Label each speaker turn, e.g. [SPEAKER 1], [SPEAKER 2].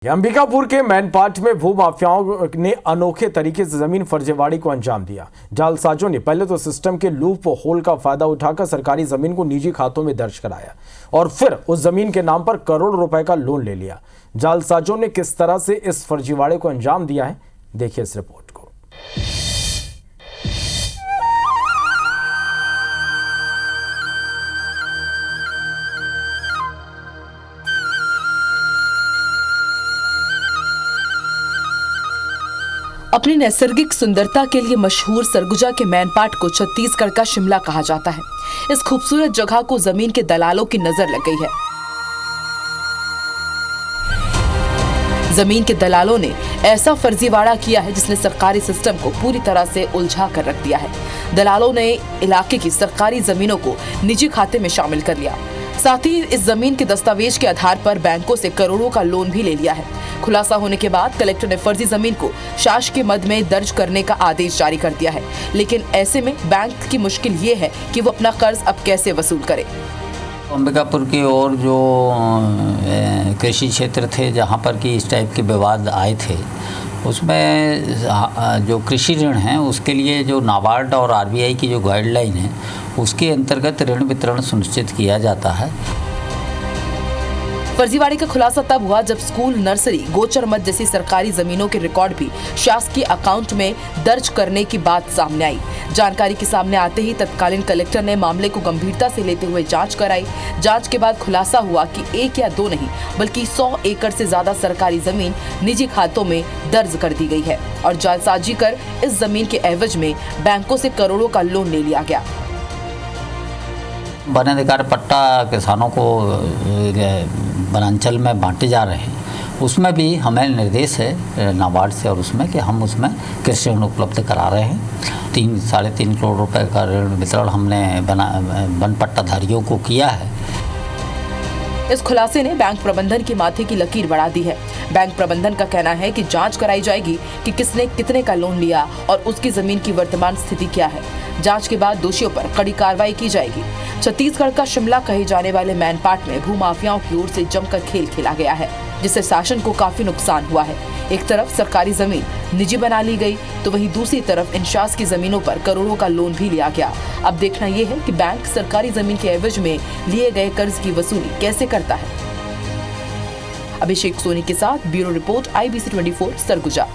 [SPEAKER 1] अंबिकापुर के मैनपाट में भूमाफियाओं ने अनोखे तरीके से जमीन फर्जीवाड़ी को अंजाम दिया। जालसाजों ने पहले तो सिस्टम के लूप होल का फायदा उठाकर सरकारी जमीन को निजी खातों में दर्ज कराया और फिर उस जमीन के नाम पर करोड़ रुपए का लोन ले लिया। जालसाजों ने किस तरह से इस फर्जीवाड़े को अंजाम दिया है, देखिए इस रिपोर्ट को।
[SPEAKER 2] अपनी नैसर्गिक सुंदरता के लिए मशहूर सरगुजा के मैनपाट को छत्तीसगढ़ का शिमला कहा जाता है। इस खूबसूरत जगह को जमीन के दलालों की नजर लग गई है। जमीन के दलालों ने ऐसा फर्जीवाड़ा किया है जिसने सरकारी सिस्टम को पूरी तरह से उलझा कर रख दिया है। दलालों ने इलाके की सरकारी जमीनों को निजी खाते में शामिल कर लिया। साथ ही इस जमीन के दस्तावेज के आधार पर बैंकों से करोड़ों का लोन भी ले लिया है। खुलासा होने के बाद कलेक्टर ने फर्जी जमीन को शासकीय मद में दर्ज करने का आदेश जारी कर दिया है। लेकिन ऐसे में बैंक की मुश्किल ये है कि वो अपना कर्ज अब कैसे वसूल करे।
[SPEAKER 3] अंबिकापुर की ओर जो कृषि क्षेत्र थे जहाँ पर कि इस टाइप के विवाद आए थे, उसमें जो कृषि ऋण हैं उसके लिए जो नाबार्ड और आरबीआई की जो गाइडलाइन है उसके अंतर्गत ऋण वितरण सुनिश्चित किया जाता है।
[SPEAKER 2] फर्जीवाड़े का खुलासा तब हुआ जब स्कूल, नर्सरी, गोचर मद जैसी सरकारी जमीनों के रिकॉर्ड भी शासकीय अकाउंट में दर्ज करने की बात सामने आई। जानकारी के सामने आते ही तत्कालीन कलेक्टर ने मामले को गंभीरता से लेते हुए जांच कराई। जांच के बाद खुलासा हुआ कि 1 या 2 नहीं बल्कि 100 एकड़ से ज्यादा सरकारी जमीन निजी खातों में दर्ज कर दी गई है और जालसाजी कर इस जमीन के एवज में बैंकों से करोड़ों का लोन ले लिया गया।
[SPEAKER 3] वन अधिकार पट्टा किसानों को वनांचल में बांटे जा रहे हैं, उसमें भी हमें निर्देश है नाबार्ड से और उसमें कि हम उसमें कृषि ऋण उपलब्ध करा रहे हैं। 3-3.5 करोड़ रुपए का ऋण वितरण हमने वन पट्टाधारियों को किया है।
[SPEAKER 2] इस खुलासे ने बैंक प्रबंधन की माथे की लकीर बढ़ा दी है। बैंक प्रबंधन का कहना है कि जांच कराई जाएगी कि किसने कितने का लोन लिया और उसकी जमीन की वर्तमान स्थिति क्या है। जांच के बाद दोषियों पर कड़ी कार्रवाई की जाएगी। छत्तीसगढ़ का शिमला कहे जाने वाले मैनपाट में भूमाफियाओं की ओर से जमकर खेल खेला गया है, जिससे शासन को काफी नुकसान हुआ है। एक तरफ सरकारी जमीन निजी बना ली गई तो वहीं दूसरी तरफ इंशास की जमीनों पर करोड़ों का लोन भी लिया गया। अब देखना यह है कि बैंक सरकारी जमीन के एवज में लिए गए कर्ज की वसूली कैसे करता है। अभिषेक सोनी के साथ ब्यूरो रिपोर्ट IBC 24 सरगुजा।